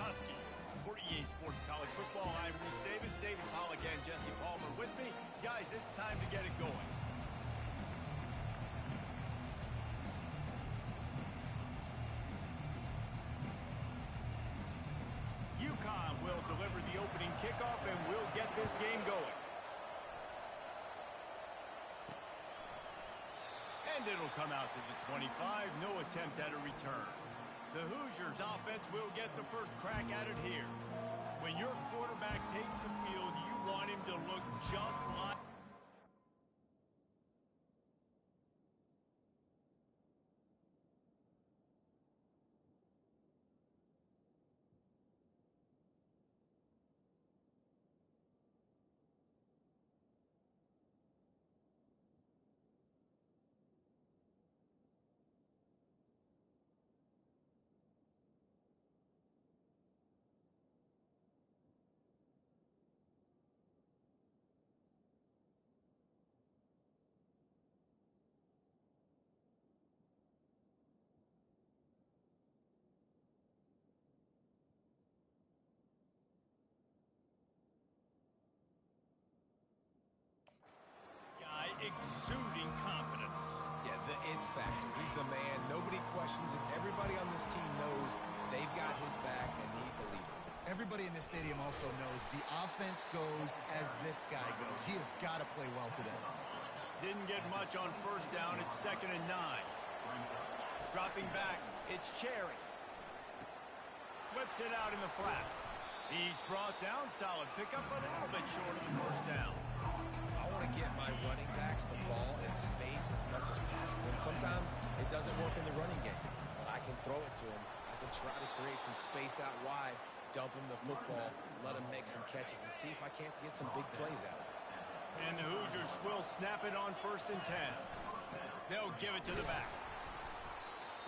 Huskies. For EA Sports College Football, I'm Reese Davis, David Pollock, and Jesse Palmer with me. Guys, it's time to get it going. Uconn will deliver the opening kickoff, and we'll get this game going. And it'll come out to the 25, no attempt at a return. The Hoosiers offense will get the first crack at it here. When your quarterback takes the field, you want him to look just like... Guy exuding confidence. Yeah, the it factor. He's the man. Nobody questions it. Everybody on this team knows they've got his back, and he's the leader. Everybody in this stadium also knows the offense goes as this guy goes. He has got to play well today. Didn't get much on first down. It's 2nd and 9. Dropping back, it's Cherry. Flips it out in the flat. He's brought down. Solid pickup, a little bit short of the first down. I want to get my running backs the ball in space as much as possible. And sometimes it doesn't work in the running game. But I can throw it to him. I can try to create some space out wide, dump him the football, let him make some catches, and see if I can't get some big plays out of it. And the Hoosiers will snap it on 1st and 10. They'll give it to the back.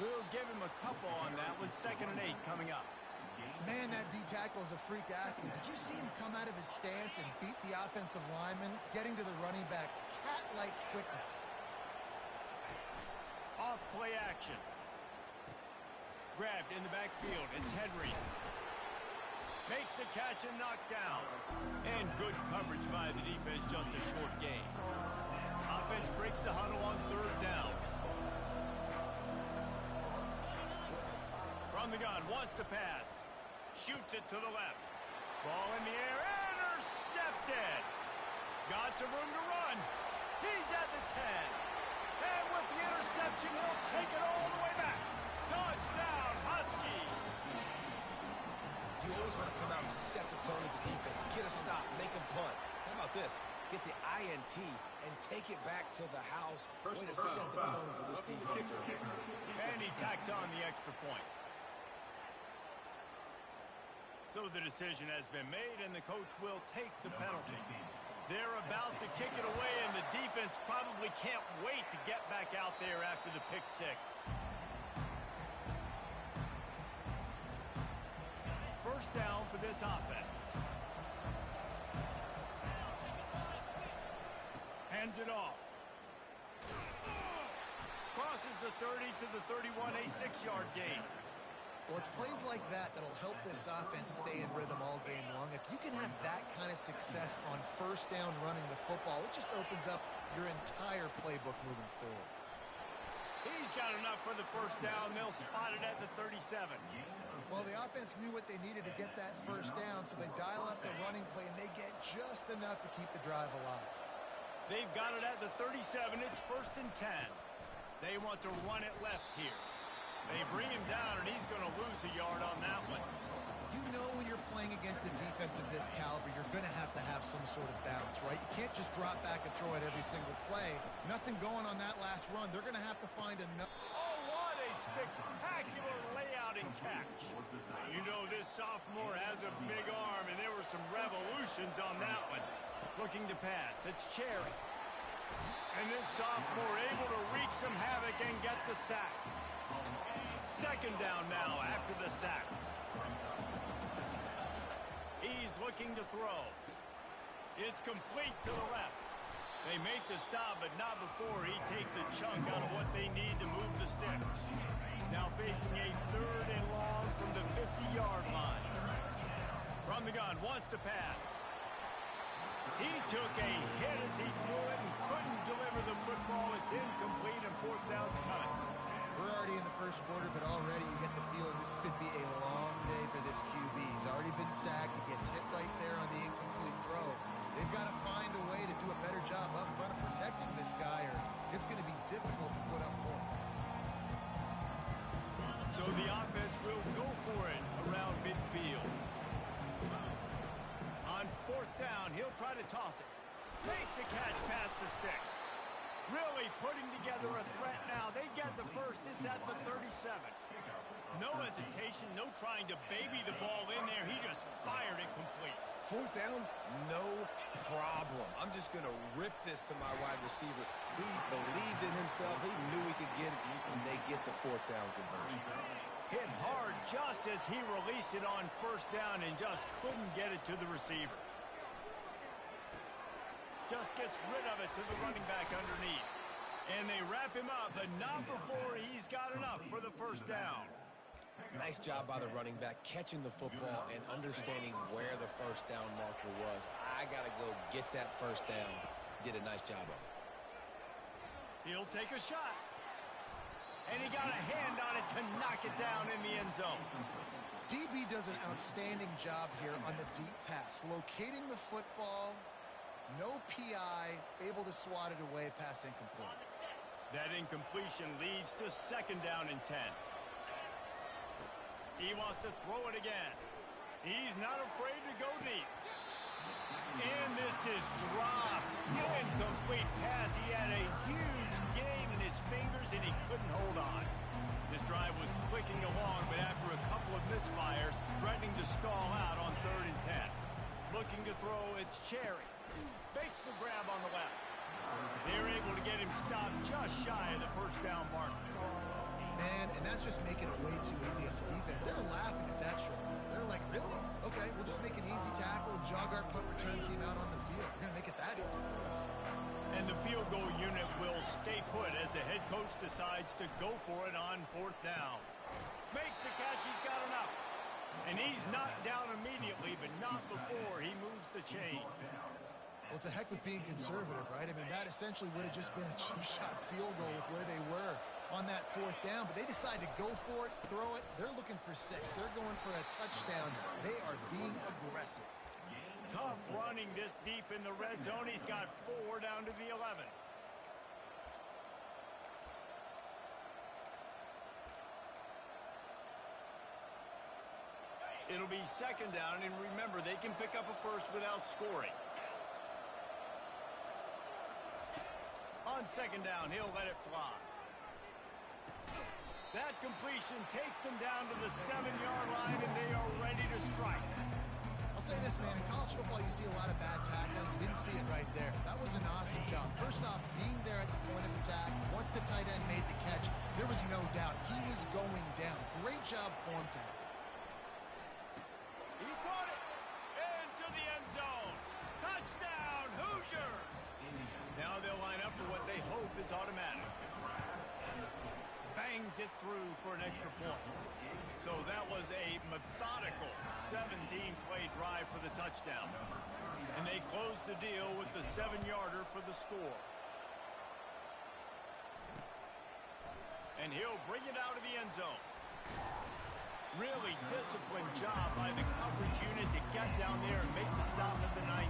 We'll give him a couple on that one. 2nd and 8 coming up. Man, that D-tackle is a freak athlete. Did you see him come out of his stance and beat the offensive lineman, getting to the running back? Cat-like quickness. Off play action. Grabbed in the backfield. It's Henry. Makes the catch and knocked down. And good coverage by the defense, just a short gain. Offense breaks the huddle on 3rd down. From the gun, wants to pass. Shoots it to the left. Ball in the air, intercepted. Got some room to run. He's at the 10. And with the interception, he'll take it all the way back. Touchdown, Husky. You always want to come out and set the tone as a defense. Get a stop, make a punt. How about this? Get the INT and take it back to the house. Way to set the tone for this defense. And he tacks on the extra point. So the decision has been made, and the coach will take the penalty. They're about to kick it away, and the defense probably can't wait to get back out there after the pick 6. 1st down for this offense. Hands it off. Crosses the 30 to the 31, a 6-yard gain. Well, it's plays like that that'll help this offense stay in rhythm all game long. If you can have that kind of success on 1st down running the football, it just opens up your entire playbook moving forward. He's got enough for the 1st down. They'll spot it at the 37. Well, the offense knew what they needed to get that 1st down, so they dial up the running play, and they get just enough to keep the drive alive. They've got it at the 37. It's 1st and 10. They want to run it left here. They bring him down, and he's going to lose a yard on that one. You know when you're playing against a defense of this caliber, you're going to have some sort of balance, right? You can't just drop back and throw it every single play. Nothing going on that last run. They're going to have to find another. Oh, what a spectacular layout and catch. You know this sophomore has a big arm, and there were some revolutions on that one. Looking to pass. It's Cherry. And this sophomore able to wreak some havoc and get the sack. 2nd down now after the sack. He's looking to throw. It's complete to the left. They make the stop, but not before he takes a chunk out of what they need to move the sticks. Now facing a 3rd and long from the 50-yard line. the gun, wants to pass. He took a hit as he threw it and couldn't deliver the football. It's incomplete and fourth down's coming. We're already in the first quarter, but already you get the feeling this could be a long day for this QB. He's already been sacked. He gets hit right there on the incomplete throw. They've got to find a way to do a better job up front of protecting this guy, or it's going to be difficult to put up points. So the offense will go for it around midfield. On fourth down, he'll try to toss it. Makes the catch past the sticks. Really putting together a threat now. They get the first. It's at the 37. No hesitation, no trying to baby the ball in there. He just fired it complete. Fourth down, no problem. I'm just going to rip this to my wide receiver. He believed in himself. He knew he could get it, and they get the fourth down conversion. Hit hard just as he released it on first down and just couldn't get it to the receiver. Just gets rid of it to the running back underneath. And they wrap him up, but not before he's got enough for the first down. Nice job by the running back catching the football and understanding where the first down marker was. I got to go get that first down. Did a nice job of it. He'll take a shot. And he got a hand on it to knock it down in the end zone. DB does an outstanding job here on the deep pass. Locating the football, no PI, able to swat it away, pass incomplete. That incompletion leads to second down and 10. He wants to throw it again. He's not afraid to go deep. And this is dropped. Incomplete pass. He had a huge gain in his fingers, and he couldn't hold on. This drive was clicking along, but after a couple of misfires, threatening to stall out on 3rd and 10. Looking to throw, it's Cherry. Fakes the grab on the left. They're able to get him stopped just shy of the first down mark. Man, and that's just making it way too easy on the defense. They're laughing at that short. They're like, really? Okay, we'll just make an easy tackle, jog our punt return team out on the field. We're going to make it that easy for us. And the field goal unit will stay put as the head coach decides to go for it on fourth down. Makes the catch, he's got enough. And he's knocked down immediately, but not before he moves the chains. Well, to heck with being conservative, right? I mean, that essentially would have just been a cheap shot field goal with where they were on that fourth down. But they decide to go for it, throw it. They're looking for 6. They're going for a touchdown. They are being aggressive. Tough running this deep in the red zone. He's got 4 down to the 11. It'll be second down, and remember, they can pick up a first without scoring. On second down, he'll let it fly. That completion takes them down to the 7-yard line, and they are ready to strike. I'll say this, man. In college football, you see a lot of bad tackling. You didn't see it right there. That was an awesome job. First off, being there at the point of attack. Once the tight end made the catch, there was no doubt he was going down. Great job form tackle. He caught it into the end zone. Touchdown, Hoosiers! Now they'll line up for what they hope is automatic. Bangs it through for an extra point. So that was a methodical 17-play drive for the touchdown. And they close the deal with the 7-yarder for the score. And he'll bring it out of the end zone. Really disciplined job by the coverage unit to get down there and make the stop at the 19.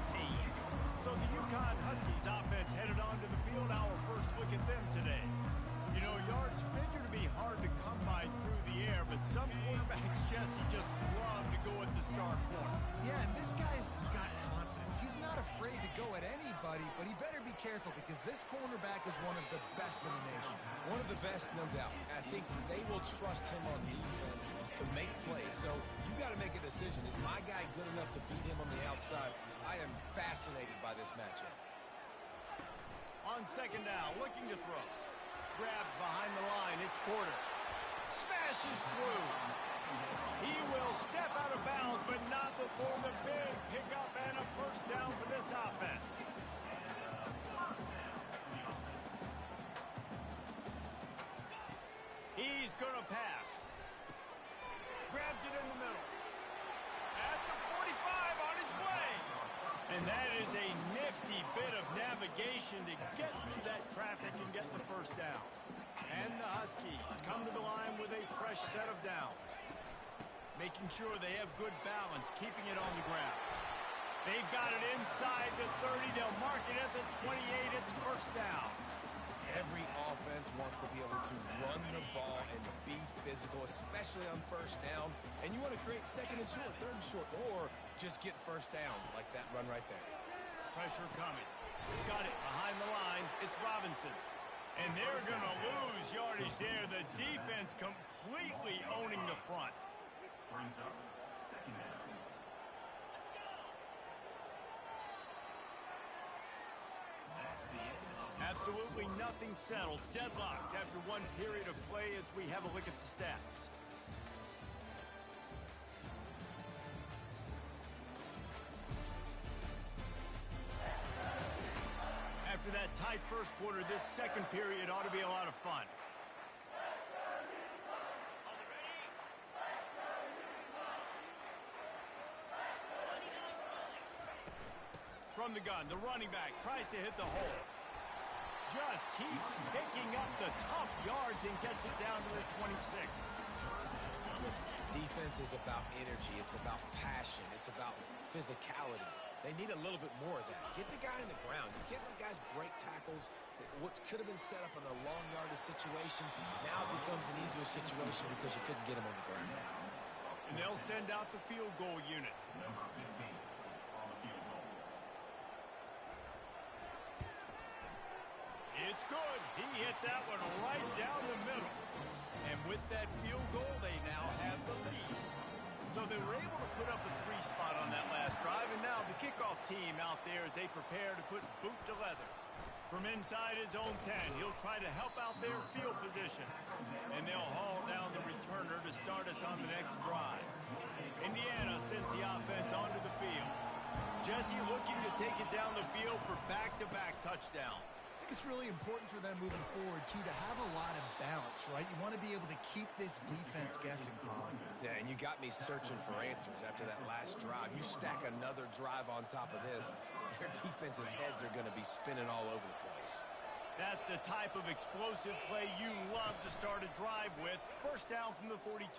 So the Uconn Huskies offense headed onto the field. Our first look at them today. You know, yards figure to be hard to come by through the air, but some quarterbacks, Jesse, just love to go at the star corner. Yeah, and this guy's got confidence. He's not afraid to go at anybody, but he better be careful because this cornerback is one of the best in the nation. One of the best, no doubt. I think they will trust him on defense to make plays. So you got to make a decision. Is my guy good enough to beat him on the outside? I am fascinated by this matchup. On second down, looking to throw. Grabbed behind the line, it's Porter. Smashes through. He will step out of bounds, but not before the big pickup and a first down for this offense. He's going to pass. Grabs it in the middle. At the 45, And that is a nifty bit of navigation to get through that traffic and get the first down. And the Huskies come to the line with a fresh set of downs. Making sure they have good balance, keeping it on the ground. They've got it inside the 30. They'll mark it at the 28. It's first down. Every offense wants to be able to run the ball and be physical, especially on first down. And you want to create second and short, third and short, or just get first downs like that run right there. Pressure coming. Got it behind the line. It's Robinson. And they're going to lose yardage there. The defense completely owning the front. Absolutely nothing settled. Deadlocked after one period of play as we have a look at the stats. After that tight first quarter, this second period ought to be a lot of fun. From the gun, the running back tries to hit the hole. Just keeps picking up the tough yards and gets it down to the 26. Listen, defense is about energy. It's about passion. It's about physicality. They need a little bit more of that. Get the guy in the ground. You can't let guys break tackles. What could have been set up in a long yardage situation now becomes an easier situation because you couldn't get him on the ground. And they'll send out the field goal unit. It's good. He hit that one right down the middle. And with that field goal, they now have the lead. So they were able to put up a 3 spot on that last drive, and now the kickoff team out there as they prepare to put boot to leather. From inside his own 10, he'll try to help out their field position. And they'll haul down the returner to start us on the next drive. Indiana sends the offense onto the field. Jesse looking to take it down the field for back-to-back touchdowns. I think it's really important for them moving forward, too, to have a lot of balance, right? You want to be able to keep this defense guessing, Paul. Yeah, and you got me searching for answers after that last drive. You stack another drive on top of this, their defense's heads are going to be spinning all over the place. That's the type of explosive play you love to start a drive with. First down from the 42.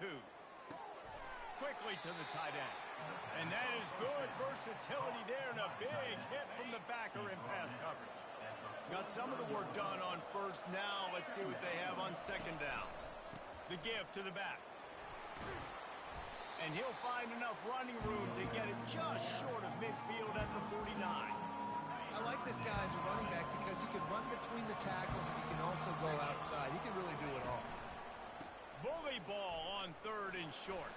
Quickly to the tight end. And that is good versatility there, and a big hit from the backer in pass coverage. Got some of the work done on first. Now let's see what they have on second down. The give to the back. And he'll find enough running room to get it just short of midfield at the 49. I like this guy as a running back because he can run between the tackles and he can also go outside. He can really do it all. Bully ball on third and short.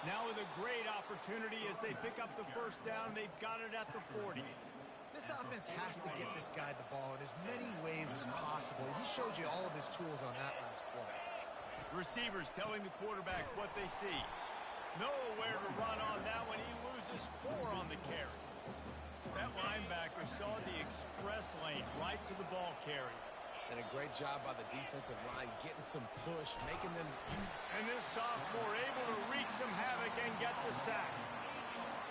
Now with a great opportunity as they pick up the first down. They've got it at the 40. This offense has to get this guy the ball in as many ways as possible. He showed you all of his tools on that last play. Receivers telling the quarterback what they see. Nowhere to run on that one. He loses 4 on the carry. That linebacker saw the express lane right to the ball carry. And a great job by the defensive line getting some push, making them... And this sophomore able to wreak some havoc and get the sack.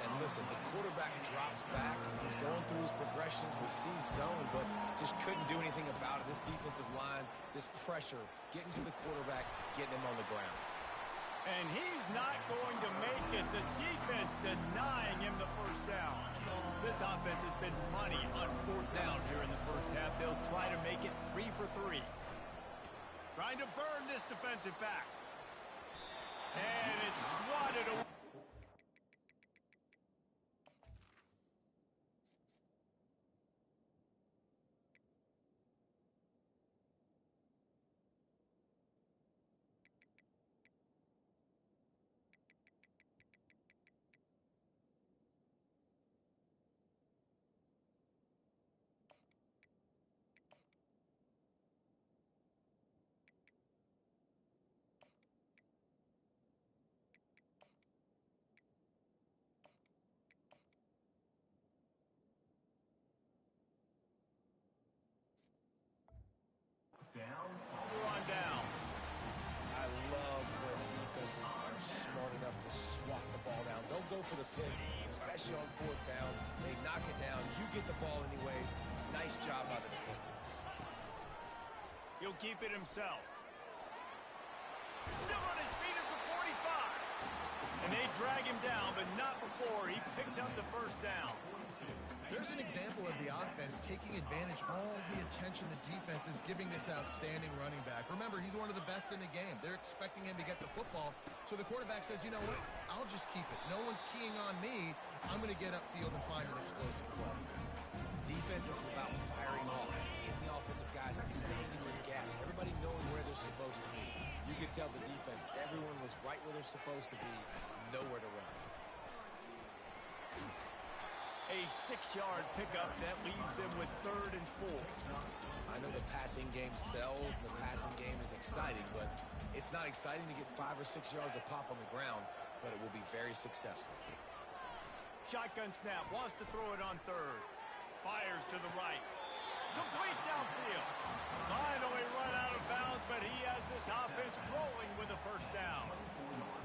And listen, the quarterback drops back, and he's going through his progressions. We see zone, but just couldn't do anything about it. This defensive line, this pressure, getting to the quarterback, getting him on the ground. And he's not going to make it. The defense denying him the first down. This offense has been money on fourth down here in the first half. They'll try to make it 3 for 3. Trying to burn this defensive back. And it's swatted away. pressure on fourth down. They knock it down. You get the ball anyways. Nice job by the defender. He'll keep it himself. Still on his feet at the 45. And they drag him down, but not before he picks up the first down. There's an example of the offense taking advantage of all the attention the defense is giving this outstanding running back. Remember, he's one of the best in the game. They're expecting him to get the football, so the quarterback says, you know what, I'll just keep it. No one's keying on me. I'm going to get upfield and find an explosive play. Defense is about firing off, getting the offensive guys and staying in your gaps. Everybody knowing where they're supposed to be. You can tell the defense, everyone was right where they're supposed to be, nowhere to run. A 6-yard pickup that leaves them with 3rd and 4. I know the passing game sells and the passing game is exciting, but it's not exciting to get 5 or 6 yards of pop on the ground, but it will be very successful. Shotgun snap, wants to throw it on 3rd. Fires to the right. Complete downfield. Finally run out of bounds, but he has this offense rolling with a first down.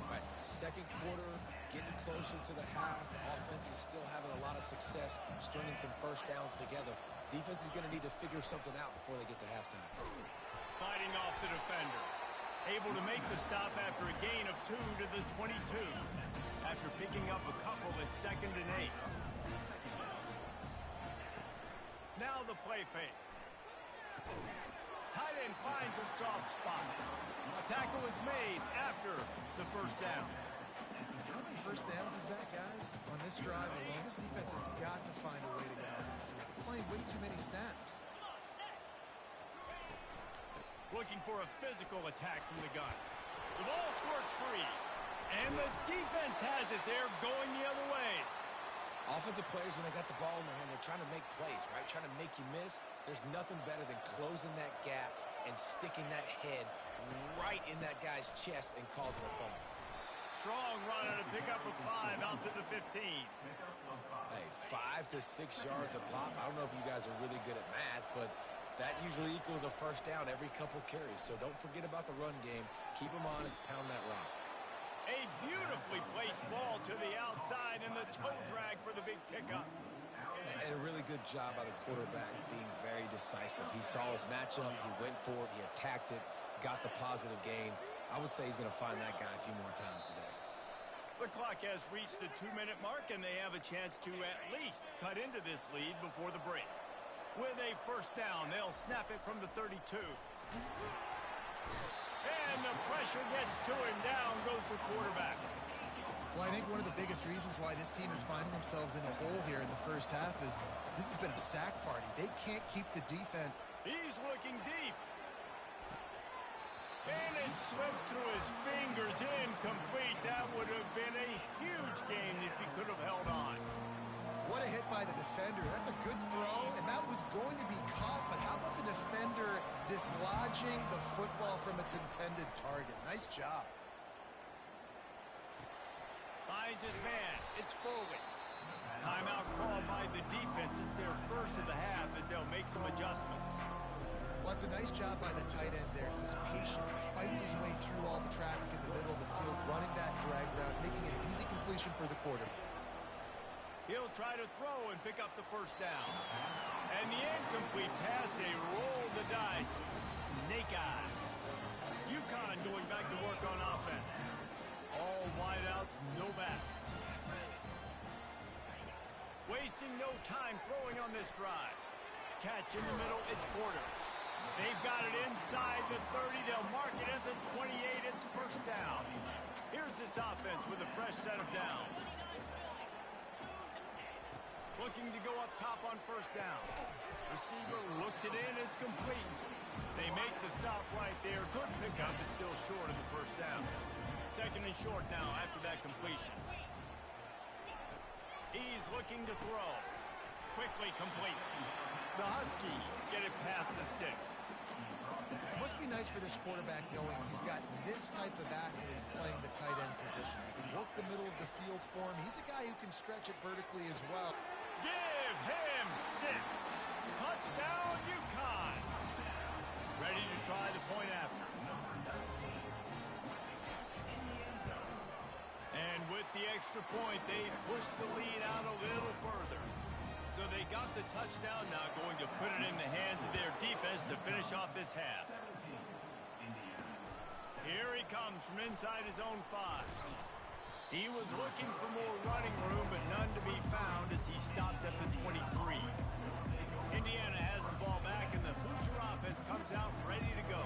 Right. Second quarter, getting closer to the half. Offense is still having a lot of success stringing some first downs together. Defense is going to need to figure something out before they get to halftime. Fighting off the defender. Able to make the stop after a gain of 2 to the 22. After picking up a couple at 2nd and 8. Now the play fake. Tight end finds a soft spot. A tackle is made after the first down. How many first downs is that, guys? On this drive alone, this defense has got to find a way to get off the field. They're playing way too many snaps. Looking for a physical attack from the gun. The ball squirts free. And the defense has it. They're going the other way. Offensive players, when they got the ball in their hand, they're trying to make plays, right? Trying to make you miss. There's nothing better than closing that gap and sticking that head right in that guy's chest and causing a fumble. Strong run and a pickup of 5 out to the 15. Hey, 5 to 6 yards a pop. I don't know if you guys are really good at math, but that usually equals a first down every couple carries. So don't forget about the run game. Keep them honest, pound that rock. A beautifully placed ball to the outside and the toe drag for the big pickup. And a really good job by the quarterback being very decisive. He saw his matchup, he went for it, he attacked it, got the positive gain. I would say he's going to find that guy a few more times today. The clock has reached the 2-minute mark, and they have a chance to at least cut into this lead before the break. With a first down, they'll snap it from the 32. And the pressure gets to him. Down goes the quarterback. Well, I think one of the biggest reasons why this team is finding themselves in a hole here in the first half is this has been a sack party. They can't keep the defense. He's looking deep. And it slips through his fingers. Incomplete. That would have been a huge gain if he could have held on. What a hit by the defender. That's a good throw, and that was going to be caught, but how about the defender dislodging the football from its intended target? Nice job. Finds his man. It's Foley. Timeout called by the defense. It's their first of the half as they'll make some adjustments. Well, it's a nice job by the tight end there. He's patient. He fights his way through all the traffic in the middle of the field, running that drag route, making it an easy completion for the quarterback. He'll try to throw and pick up the first down. And the incomplete pass, they roll the dice. Snake eyes. Uconn going back to work on offense. All wideouts, no backs. Wasting no time throwing on this drive. Catch in the middle, it's Porter. They've got it inside the 30. They'll mark it at the 28. It's first down. Here's this offense with a fresh set of downs. Looking to go up top on first down. Receiver looks it in. It's complete. They make the stop right there. Good pickup. It's still short of the first down. Second and short now after that completion. He's looking to throw. Quickly complete. The Huskies get it past the sticks. It must be nice for this quarterback knowing he's got this type of athlete playing the tight end position. He can work the middle of the field for him. He's a guy who can stretch it vertically as well. Give him 6. Touchdown, Uconn. Ready to try the point after. And with the extra point, they pushed the lead out a little further. So they got the touchdown, now going to put it in the hands of their defense to finish off this half. Here he comes from inside his own 5. He was looking for more running room, but none to be found as he stopped at the 23. Indiana has the ball back, and the Hoosier offense comes out ready to go.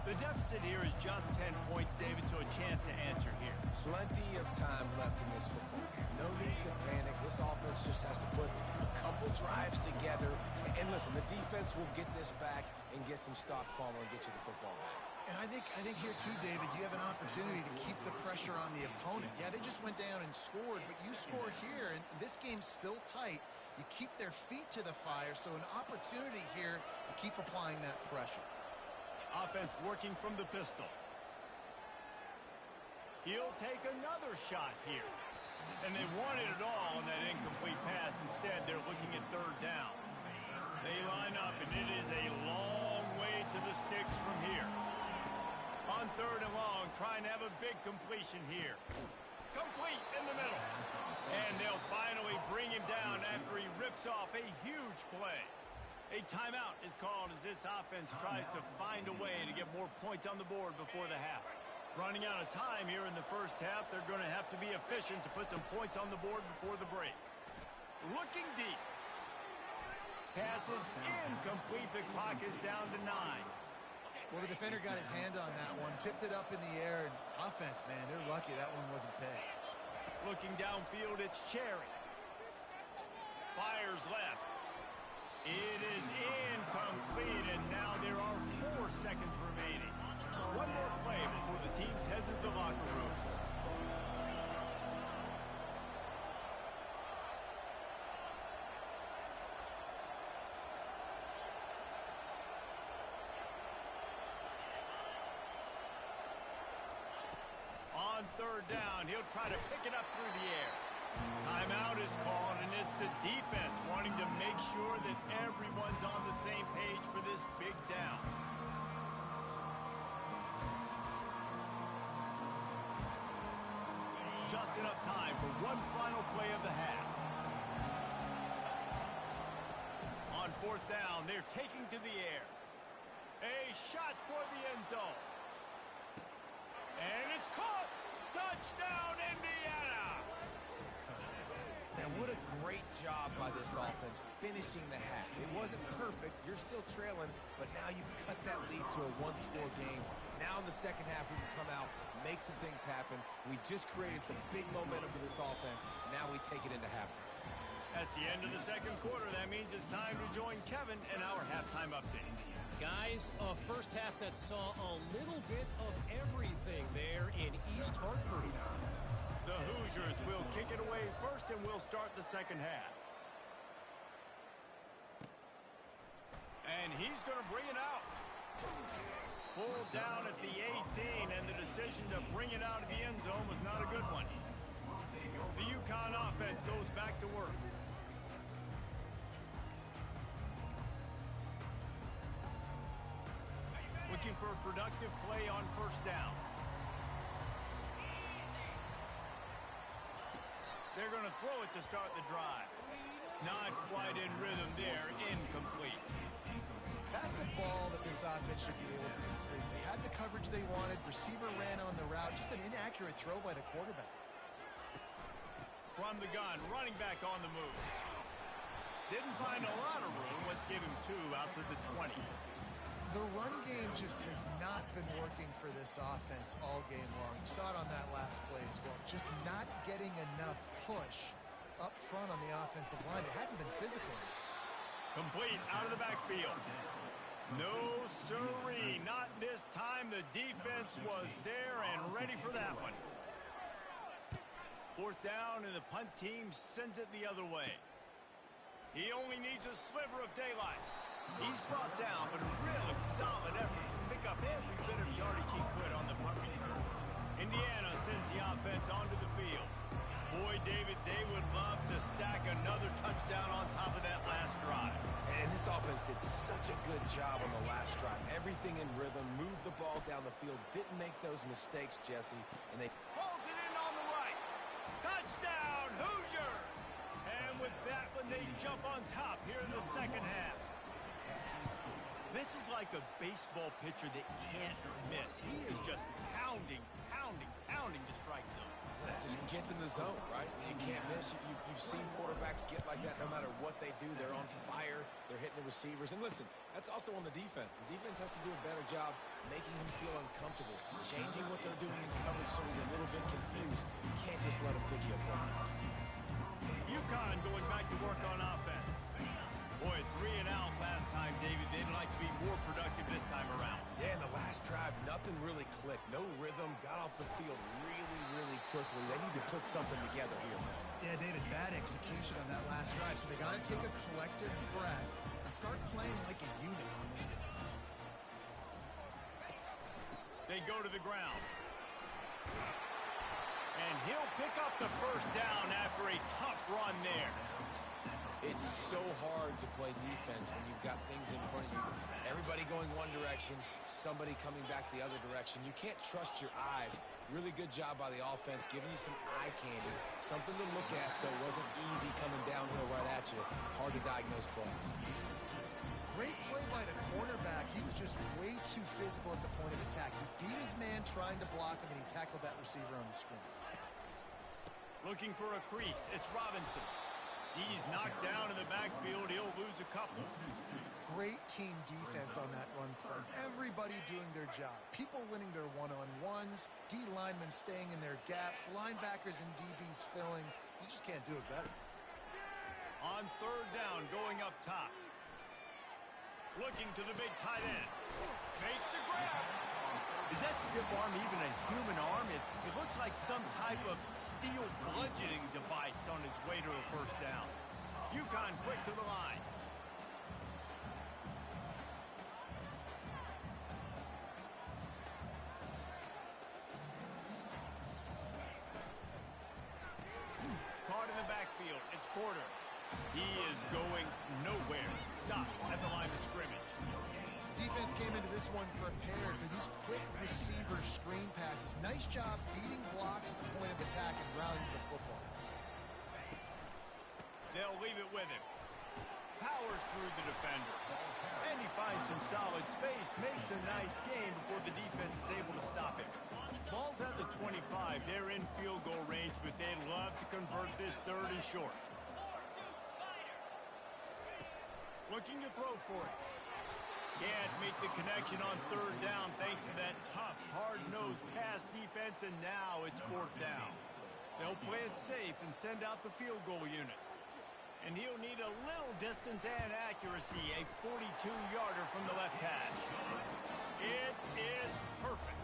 The deficit here is just 10 points, David, so a chance to answer here. Plenty of time left in this football game. No need to panic. This offense just has to put a couple drives together. And listen, the defense will get this back and get some stops falling and get you the football back. And I think here too, David, you have an opportunity to keep the pressure on the opponent. Yeah, they just went down and scored, but you score here, and this game's still tight. You keep their feet to the fire, so an opportunity here to keep applying that pressure. Offense working from the pistol. He'll take another shot here. And they wanted it all on that incomplete pass. Instead, they're looking at third down. They line up, and it is a long way to the sticks from here. On third and long, trying to have a big completion here. Complete in the middle. And they'll finally bring him down after he rips off a huge play. A timeout is called as this offense tries to find a way to get more points on the board before the half. Running out of time here in the first half, they're going to have to be efficient to put some points on the board before the break. Looking deep. Pass is incomplete. The clock is down to 9. Well, the defender got his hand on that one, tipped it up in the air, and offense, man, they're lucky that one wasn't pegged. Looking downfield, it's Cherry. Fires left. It is incomplete, and now there are 4 seconds remaining. One more play before the teams head to the locker rooms. On third down, he'll try to pick it up through the air. Timeout is called, and it's the defense wanting to make sure that everyone's on the same page for this big down. Just enough time for one final play of the half. On fourth down, they're taking to the air. A shot for the end zone. And it's caught! Touchdown, Indiana! And what a great job by this offense finishing the half. It wasn't perfect. You're still trailing, but now you've cut that lead to a one-score game. Now in the second half, we can come out, make some things happen. We just created some big momentum for this offense, and now we take it into halftime. That's the end of the second quarter. That means it's time to join Kevin in our halftime update. Guys, a first half that saw a little bit of everything there in East Hartford. The Hoosiers will kick it away first, and we'll start the second half. And he's going to bring it out. Pulled down at the 18, and the decision to bring it out of the end zone was not a good one. The Uconn offense goes back to work. Looking for a productive play on first down. They're going to throw it to start the drive. Not quite in rhythm there. Incomplete. That's a ball that this offense should be able to complete. They had the coverage they wanted. Receiver ran on the route. Just an inaccurate throw by the quarterback. From the gun, running back on the move. Didn't find a lot of room. Let's give him 2 out to the 20. The run game just has not been working for this offense all game long. You saw it on that last play as well. Just not getting enough push up front on the offensive line. They haven't been physical. Complete out of the backfield. No siree, not this time. The defense was there and ready for that one. Fourth down, and the punt team sends it the other way. He only needs a sliver of daylight. He's brought down, but a really solid effort to pick up every bit of yardage he could on the punt return. Indiana sends the offense onto the field. Boy, David, they would love to stack another touchdown on top of that last drive. And this offense did such a good job on the last drive. Everything in rhythm, moved the ball down the field, didn't make those mistakes, Jesse, and they pulls it in on the right. Touchdown! Touchdown, Hoosiers! And with that one, they jump on top here in the second half. This is like a baseball pitcher that can't miss. He is just pounding the strike zone. That just gets in the zone, right? You can't miss. You've seen quarterbacks get like that no matter what they do. They're on fire. They're hitting the receivers. And listen, that's also on the defense. The defense has to do a better job making him feel uncomfortable, changing what they're doing in coverage so he's a little bit confused. You can't just let him pick you apart. Uconn going back to work on offense. Boy, 3 and out last time, David. They'd like to be more productive this time around. Yeah, in the last drive, nothing really clicked. No rhythm. Got off the field really quickly. They need to put something together here, man. Yeah, David, bad execution on that last drive. So they got to take a collective breath and start playing like a unit on this one. They go to the ground. And he'll pick up the first down after a tough run there. It's so hard to play defense when you've got things in front of you. Everybody going one direction, somebody coming back the other direction. You can't trust your eyes. Really good job by the offense, giving you some eye candy, something to look at so it wasn't easy coming downhill right at you. Hard to diagnose plays. Great play by the cornerback. He was just way too physical at the point of attack. He beat his man trying to block him, and he tackled that receiver on the screen. Looking for a crease. It's Robinson. He's knocked down in the backfield. He'll lose a couple. Great team defense on that run play. Everybody doing their job. People winning their one-on-ones, D linemen staying in their gaps, linebackers and DBs filling. You just can't do it better. On third down, going up top. Looking to the big tight end. Makes the grab. Is that stiff arm even a human arm? It looks like some type of steel bludgeoning device on his way to a first down. Uconn quick to the line. Caught in the backfield. It's Porter. He is going nowhere. Stop at the line of scrimmage. Defense came into this one prepared for these quick receiver screen passes. Nice job beating blocks at the point of attack and rounding the football. They'll leave it with him. Powers through the defender. And he finds some solid space. Makes a nice gain before the defense is able to stop him. Ball's at the 25. They're in field goal range, but they'd love to convert this third and short. Looking to throw for it. Can't make the connection on third down thanks to that tough, hard-nosed pass defense, and now it's fourth down. They'll play it safe and send out the field goal unit. And he'll need a little distance and accuracy, a 42-yarder from the left hash. It is perfect.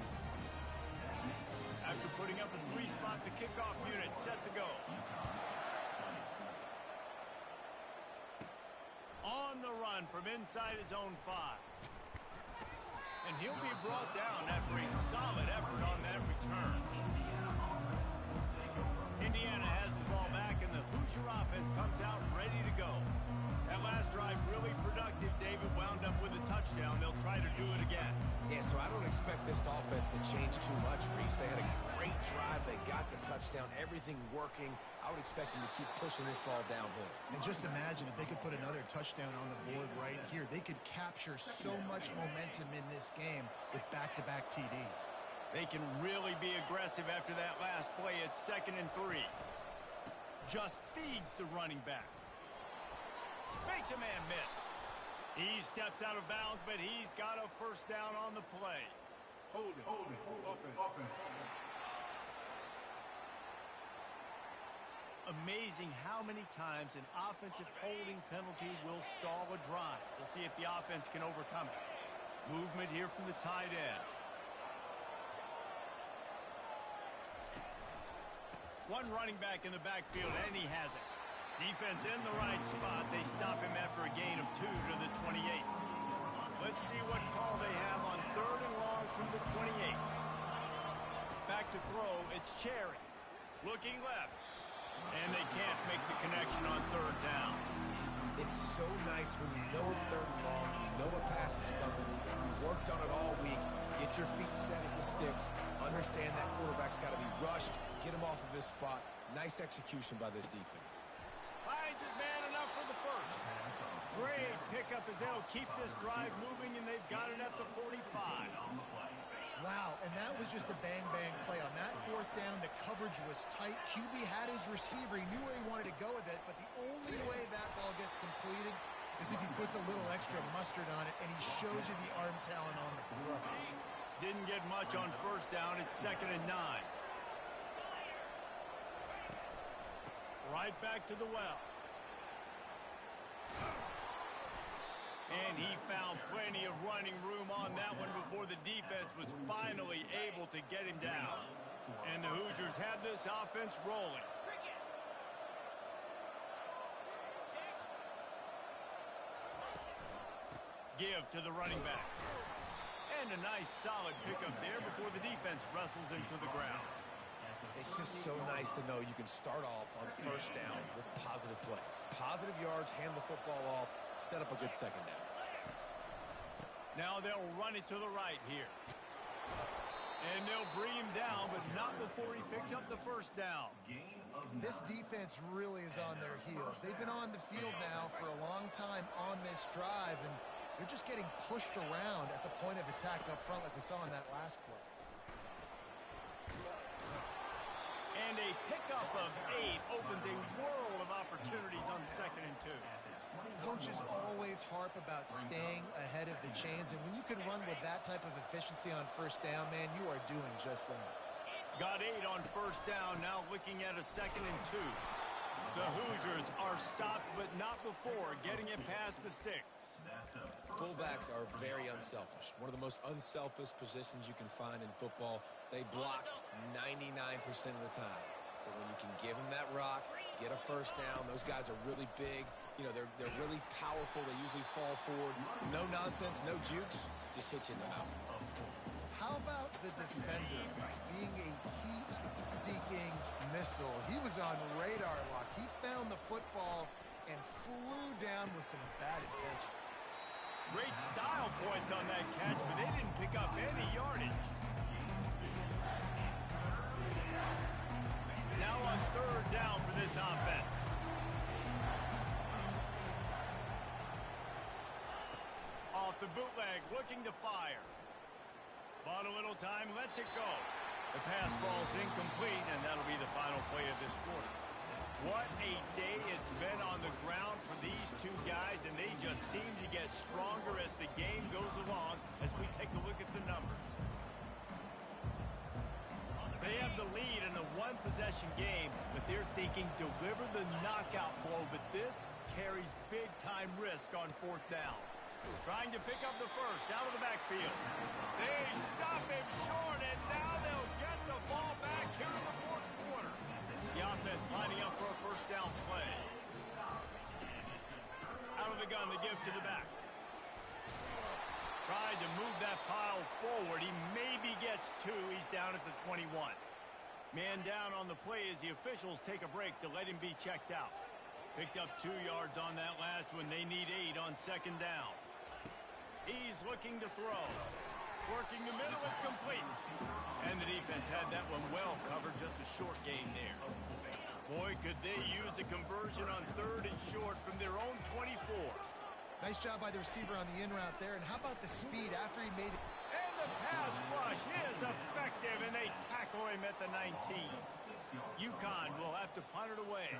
After putting up a 3-spot, the kickoff unit set to go. On the run from inside his own 5. And he'll be brought down after a solid effort on that return. Indiana has the ball back, and the Hoosier offense comes out ready to go. That last drive really productive. David wound up with a touchdown. They'll try to do it again. Yeah, so I don't expect this offense to change too much, Reese. They had a great drive. They got the touchdown. Everything working. I would expect them to keep pushing this ball downhill. And just imagine if they could put another touchdown on the board right here. They could capture so much momentum in this game with back-to-back TDs. They can really be aggressive after that last play. It's 2nd and 3. Just feeds the running back. Makes a man miss. He steps out of bounds, but he's got a first down on the play. Hold it. Offense. Amazing how many times an offensive holding penalty will stall a drive. We'll see if the offense can overcome it. Movement here from the tight end. One running back in the backfield, and he has it. Defense in the right spot. They stop him after a gain of 2 to the 28. Let's see what call they have on 3rd and long from the 28. Back to throw. It's Cherry. Looking left. And they can't make the connection on 3rd down. It's so nice when you know it's 3rd and long, you know a pass is coming, you worked on it all week, get your feet set at the sticks, understand that quarterback's got to be rushed, get him off of his spot. Nice execution by this defense. Finds his man enough for the first. Great pickup as they'll keep this drive moving, and they've got it at the 45. Wow, and that was just a bang-bang play. On that fourth down, the coverage was tight. QB had his receiver. He knew where he wanted to go with it, but the only way that ball gets completed is if he puts a little extra mustard on it, and he shows you the arm talent on the throw. Didn't get much on first down. It's 2nd and 9. Right back to the well. And he found plenty of running room on that one before the defense was finally able to get him down. And the Hoosiers have this offense rolling. Give to the running back. And a nice solid pickup there before the defense wrestles him to the ground. It's just so nice to know you can start off on first down with positive plays. Positive yards, hand the football off, set up a good second down. Now they'll run it to the right here. And they'll bring him down, but not before he picks up the first down. This defense really is on their heels. They've been on the field now for a long time on this drive, and they're just getting pushed around at the point of attack up front like we saw in that last play. And a pickup of 8 opens a world of opportunities on 2nd and 2. Coaches always harp about staying ahead of the chains, and when you can run with that type of efficiency on first down, man, you are doing just that. Got 8 on first down, now looking at a 2nd and 2. The Hoosiers are stopped, but not before getting it past the sticks. Fullbacks are very unselfish. One of the most unselfish positions you can find in football. They block 99% of the time. But when you can give them that rock, get a first down, those guys are really big. You know, they're really powerful. They usually fall forward. No nonsense, no jukes, just hit you in the mouth. How about the defender being a heat-seeking missile? He was on radar lock. He found the football and flew down with some bad intentions. Great style points on that catch, but they didn't pick up any yardage. Now on 3rd down for this offense. Off the bootleg, looking to fire. Bought a little time, lets it go. The pass falls incomplete, and that'll be the final play of this quarter. What a day it's been on the ground for these two guys, and they just seem to get stronger as the game goes along as we take a look at the numbers. They have the lead in a one-possession game, but they're thinking deliver the knockout blow, but this carries big-time risk on 4th down. Trying to pick up the first out of the backfield. They stop him short, and now they'll get the ball back here in the 4th quarter. The offense lining up for a first down play. Out of the gun to give to the back. Tried to move that pile forward. He maybe gets 2. He's down at the 21. Man down on the play as the officials take a break to let him be checked out. Picked up 2 yards on that last one. They need 8 on 2nd down. He's looking to throw. Working the middle, it's complete. And the defense had that one well covered, just a short gain there. Boy, could they use a conversion on 3rd and short from their own 24. Nice job by the receiver on the in route there, and how about the speed after he made it? And the pass rush is effective, and they tackle him at the 19. Uconn will have to punt it away.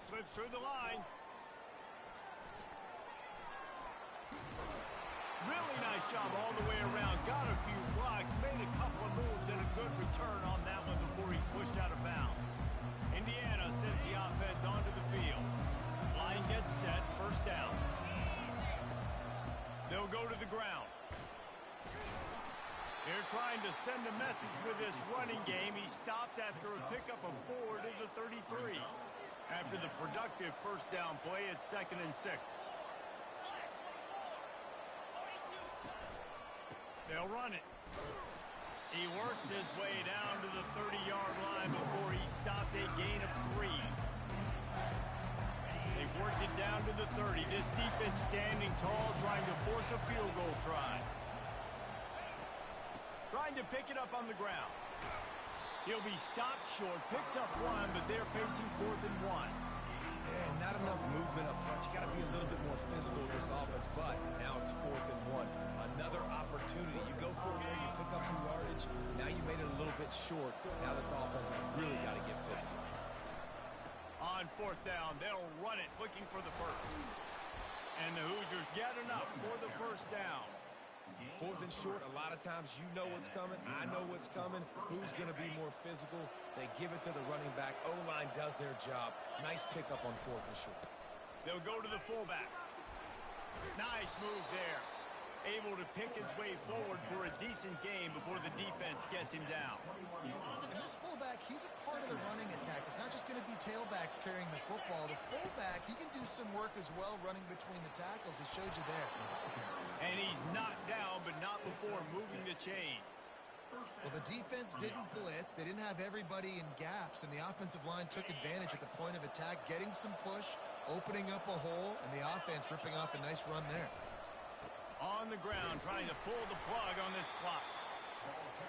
Slips through the line. Really nice job all the way around. Got a few blocks, made a couple of moves, and a good return on that one before he's pushed out of bounds. Indiana sends the offense onto the field. Line gets set, first down. They'll go to the ground. They're trying to send a message with this running game. He stopped after a pickup of 4 to the 33. After the productive first down play, it's 2nd and 6. They'll run it. He works his way down to the 30-yard line before he stopped a gain of 3. They They've worked it down to the 30. This defense standing tall, trying to force a field goal try. Trying to pick it up on the ground. He'll be stopped short, picks up one, but they're facing 4th and 1. Yeah, not enough movement up front. You got to be a little bit more physical with this offense, but now it's 4th and 1. Another opportunity. You go for it there, you pick up some yardage. Now you made it a little bit short. Now this offense has really got to get physical. On 4th down, they'll run it, looking for the first. And the Hoosiers get enough for the first down. 4th and short, a lot of times you know what's coming. I know what's coming. Who's going to be more physical? They give it to the running back. O-line does their job. Nice pickup on 4th and short. They'll go to the fullback. Nice move there. Able to pick his way forward for a decent gain before the defense gets him down. And this fullback, he's a part of the running attack. It's not just going to be tailbacks carrying the football. The fullback, he can do some work as well running between the tackles. He showed you there. And he's knocked down, but not before moving the chains. Well, the defense didn't blitz. They didn't have everybody in gaps, and the offensive line took advantage at the point of attack, getting some push, opening up a hole, and the offense ripping off a nice run there. On the ground, trying to pull the plug on this clock.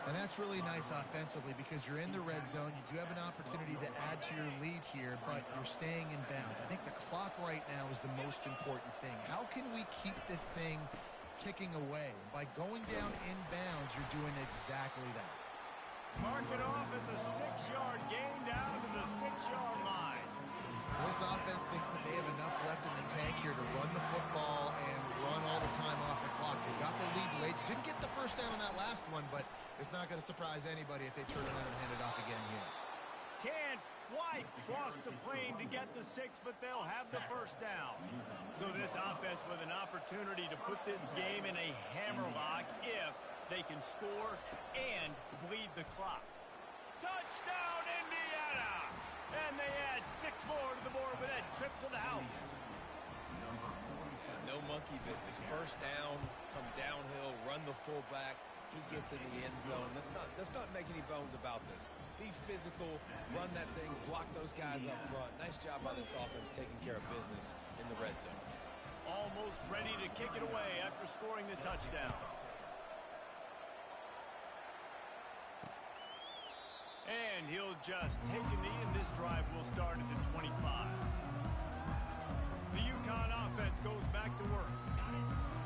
And that's really nice offensively because you're in the red zone. You do have an opportunity to add to your lead here, but you're staying in bounds. I think the clock right now is the most important thing. How can we keep this thing ticking away? By going down in bounds, you're doing exactly that. Mark it off as a 6-yard gain down to the 6-yard line. This offense thinks that they have enough left in the tank here to run the football and run all the time off the clock. They got the lead late. Didn't get the first down on that last one, but it's not going to surprise anybody if they turn around and hand it off again here. Can't quite cross the plane to get the 6, but they'll have the first down. So this offense with an opportunity to put this game in a hammerlock if they can score and bleed the clock. Touchdown, Indiana! And they add 6 more to the board with that trip to the house. No monkey business. First down, come downhill, run the fullback. He gets in the end zone. Let's not make any bones about this. Be physical, run that thing, block those guys up front. Nice job by this offense taking care of business in the red zone. Almost ready to kick it away after scoring the touchdown. And he'll just take a knee, and this drive will start at the 25. The Uconn offense goes back to work.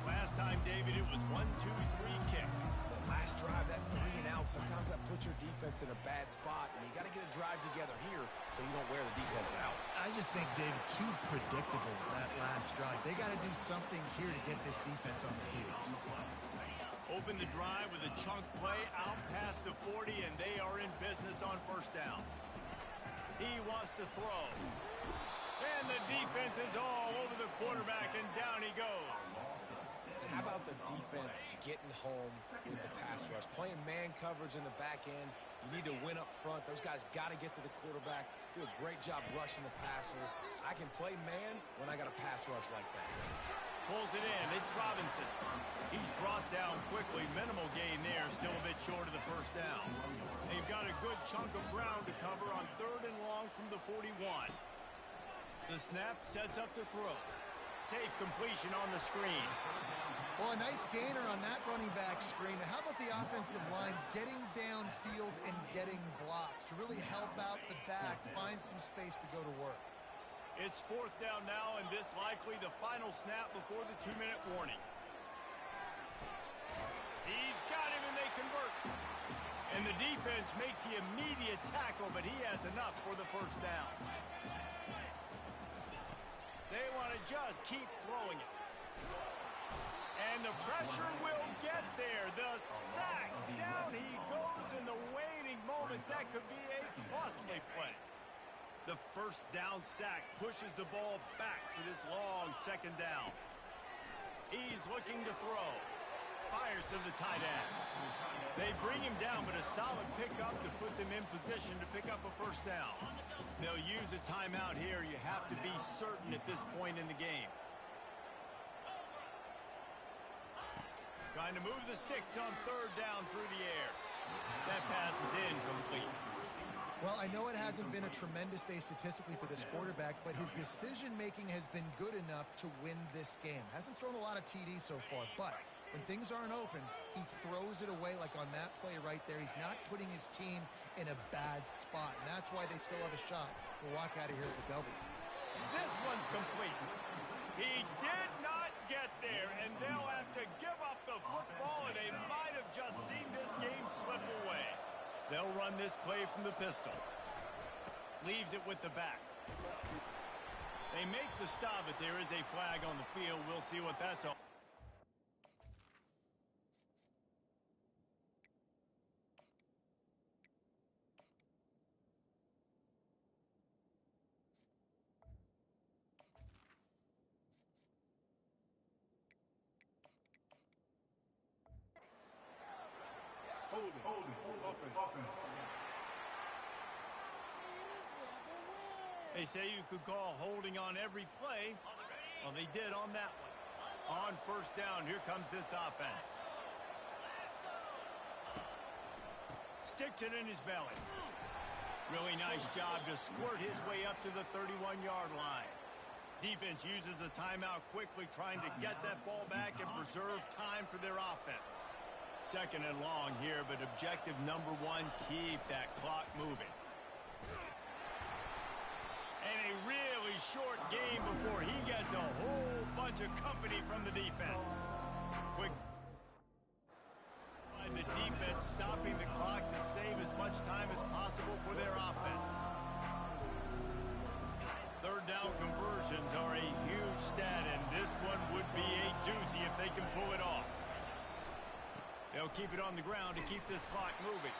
Last time, David, it was 1-2-3 kick. The last drive, that 3 and out, sometimes that puts your defense in a bad spot, and you got to get a drive together here so you don't wear the defense out. I just think, David, too predictable that last drive. They got to do something here to get this defense on the heels. Open the drive with a chunk play out past the 40, and they are in business on first down. He wants to throw. And the defense is all over the quarterback, and down he goes. How about the defense getting home with the pass rush? Playing man coverage in the back end. You need to win up front. Those guys got to get to the quarterback. Do a great job rushing the passer. I can play man when I got a pass rush like that. Pulls it in. It's Robinson. He's brought down quickly. Minimal gain there. Still a bit short of the first down. They've got a good chunk of ground to cover on 3rd and long from the 41. The snap sets up the throw. Safe completion on the screen. Well, a nice gainer on that running back screen. Now, how about the offensive line getting downfield and getting blocks to really help out the back, find some space to go to work? It's 4th down now, and this likely the final snap before the 2-minute warning. He's got him, and they convert. And the defense makes the immediate tackle, but he has enough for the first down. They want to just keep throwing it. And the pressure will get there. The sack. Down he goes in the waiting moments. That could be a costly play. The first down sack pushes the ball back for this long 2nd down. He's looking to throw. Fires to the tight end. They bring him down, but a solid pickup to put them in position to pick up a first down. They'll use a timeout here. You have to be certain at this point in the game. Trying to move the sticks on 3rd down through the air. That pass is incomplete. Well, I know it hasn't been a tremendous day statistically for this quarterback, but his decision-making has been good enough to win this game. Hasn't thrown a lot of TDs so far, but when things aren't open, he throws it away like on that play right there. He's not putting his team in a bad spot, and that's why they still have a shot to walk out of here with a W. This one's complete. He did not get there, and they'll have to give up the football, and they might have just seen this game slip away. They'll run this play from the pistol. Leaves it with the back. They make the stop, but there is a flag on the field. We'll see what that's all. Hold it. Offense. They say you could call holding on every play. Well, they did on that one. On first down, here comes this offense. Sticks it in his belly. Really nice job to squirt his way up to the 31-yard line. Defense uses a timeout quickly, trying to get that ball back and preserve time for their offense. Second and long here, but objective number one, keep that clock moving. And a really short game before he gets a whole bunch of company from the defense. Quick. The defense stopping the clock to save as much time as possible for their offense. Third down conversions are a huge stat, and this one would be a doozy if they can pull it off. They'll keep it on the ground to keep this clock moving.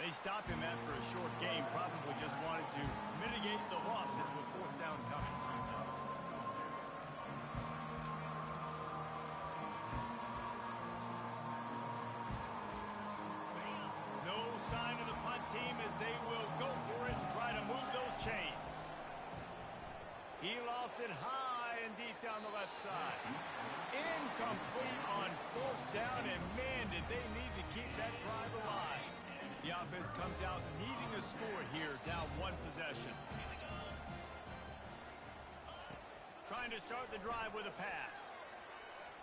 They stop him after a short game, probably just wanted to mitigate the losses with fourth down coming. No sign of the punt team as they will go for it and try to move those chains. He lost it high and deep down the left side. Incomplete on fourth down, and man, did they need to keep that drive alive. The offense comes out needing a score here, down one possession. Trying to start the drive with a pass.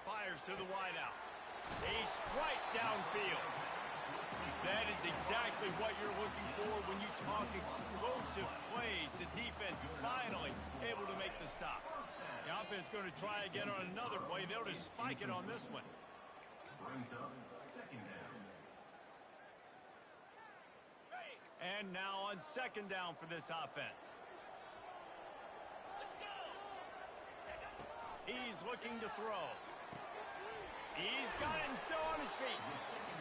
Fires to the wideout. A strike downfield. That is exactly what you're looking for when you talk explosive plays. The defense finally able to make the stop. The offense going to try again on another play. They'll just spike it on this one. Brings up second down. And now on second down for this offense. He's looking to throw. He's got it and still on his feet.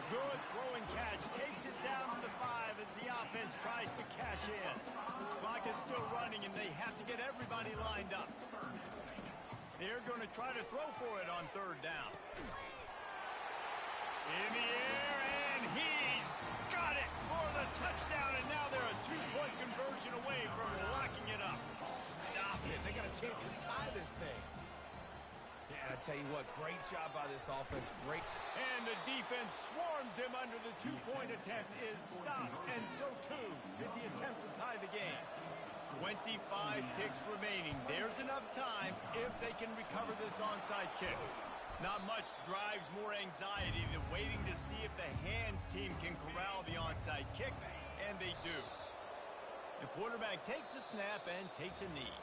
Good throw and catch. Takes it down to the 5 as the offense tries to cash in. Clock is still running, and they have to get everybody lined up. They're going to try to throw for it on third down. In the air, and he's got it for the touchdown, and now they're a two-point conversion away from locking it up. Stop it. They got a chance to tie this thing. Yeah, I tell you what, great job by this offense. Great. And the defense swarms him under the two-point attempt is stopped, and so too is the attempt to tie the game. 25 ticks remaining. There's enough time if they can recover this onside kick. Not much drives more anxiety than waiting to see if the hands team can corral the onside kick, and they do. The quarterback takes a snap and takes a knee.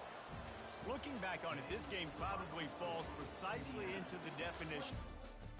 Looking back on it, this game probably falls precisely into the definition